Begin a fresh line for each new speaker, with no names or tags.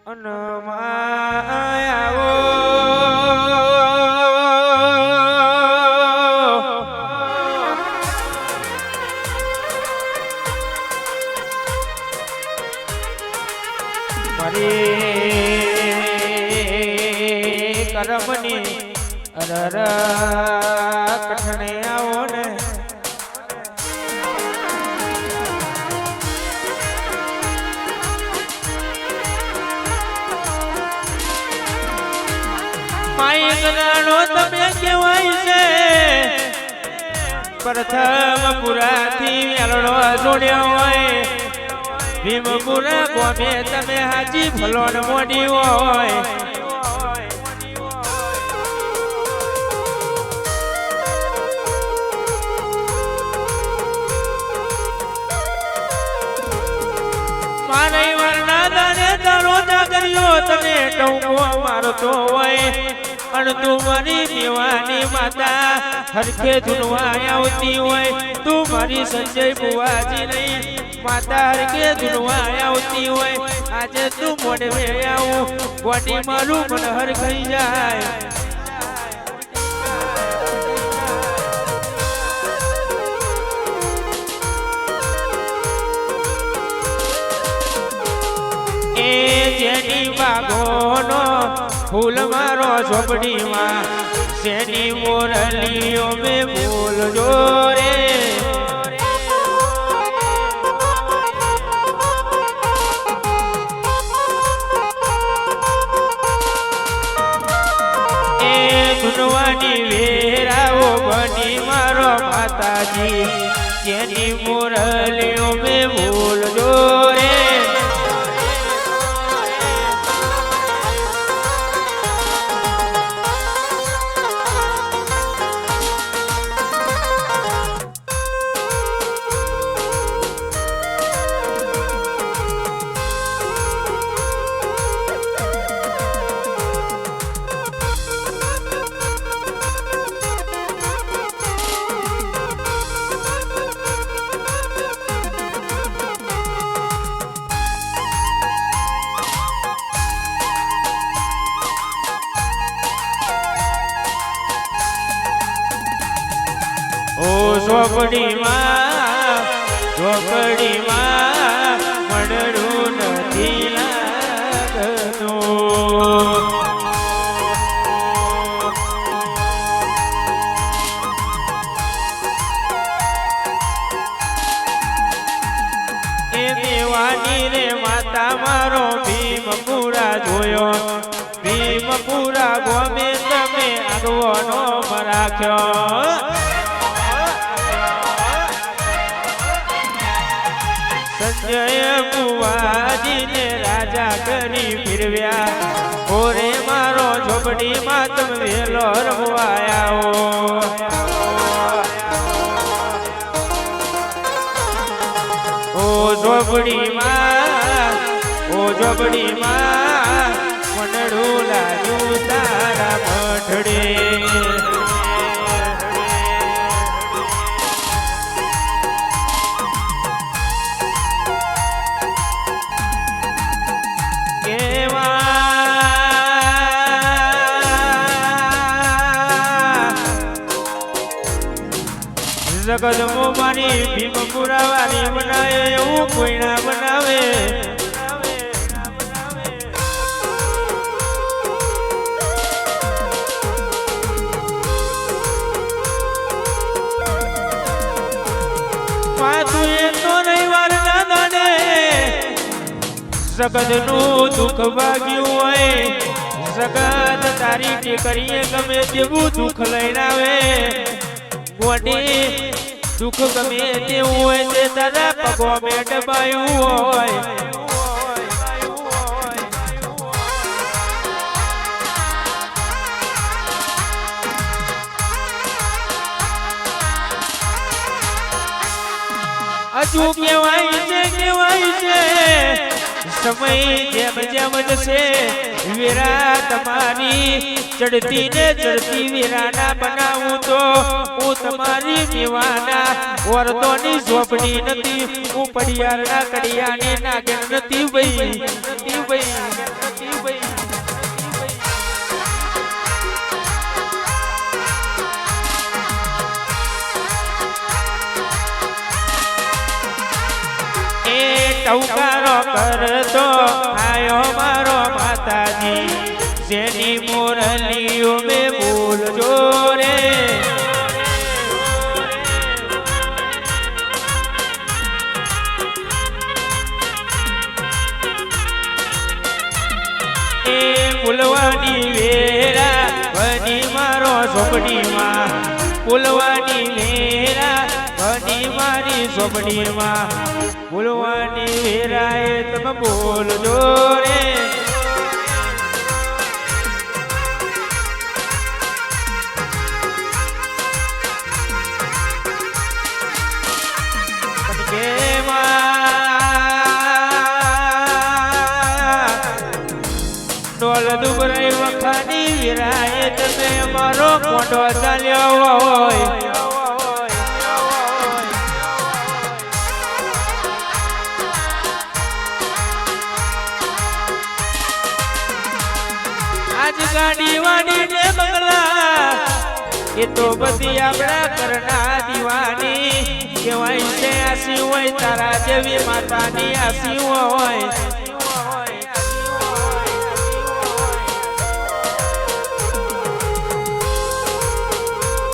અનમાયાવો મારી કરમની અરર કઠણે આવો ને માઈ ગણાનો તમે કેવાય છે પ્રથમ પુરાથી મેળો જોડ્યો હોય ભીમપુરા ગોમે તમે હાજી ભલોન મોડી હોય મારે વરના દાને તારો ના કર્યો તને ટૂંકો મારતો હોય અને તું મારી દેવાની માતા હરખે ધૂનવા આવતી હોય તું મારી સંજય બુવાજી નહીં માતા હરખે ધૂનવા આવતી હોય આજે તું મોડવે આવું ગોડી મારું મન હરખાઈ જાય એ જેની બાગોનો ફૂલ મારો ઝોપડીમાં જેની મોરલીઓ મે બોલજો રે એ ધૂનવાની વેરાઓ બની મારો માતાજી જેની મોરલીઓ મે બોલજો રે ઝોપડીમાં મળડું નથી લાગતું એ દેવાની રે માતા મારો ભીમપુરા જોયો ભીમપુરા ગોમે તમે આગવાનો રાખ્યો સંજય બુવાજીને રાજા કરી ફેરવ્યા ઓરે મારો ઝોપડીમાં તમે વેલો રમવાયા ઓ ઝોપડીમાં મનડું લાગ્યું તારા મઠડે જગત મો મારી ભીમપુરા વાળી બનાવે એવું કોઈ ના બનાવે માતું એ તો નહીં વાર ના દાને જગત નું દુઃખ ભાગ્યું હોય જગત તારી ટેકરીએ ગમે તેવું દુઃખ લઈને આવે ગોડી દુઃખ ગમે તેવું હોય તે તારા પગો મેં ડબાયું હોય હજુ કેવાય છે સમય જેમ જેમ જશે વીરા તમારી ચડતી ને ચડતી વીરાના બનાવું તો હું તમારી દીવાના વર્તોની ઝોપડી નથી હું પડિયારના કડિયાની નાગણ નથી ભાઈ ટૌકારો કરતો આયો મારો માતાજી જેની મોરલીઓ મે બોલજો રે એ ફૂલવાની વેરા બની મારો ઝોપડીમાં ફૂલવાની વેરા બની મારી ઝોપડીમાં ફૂલવાની વેરાએ તમે બોલજો રે ડોલ દુબરાઈ વખાની વિરાય તમે મારો મોટો ચાલ્યો હોય આજ ગાડી વાડી ને બંગલા એ તો બધી આપણા ઘરના દીવાની કહેવાય છે આસી હોય તારા જેવી માતાની આસી હોય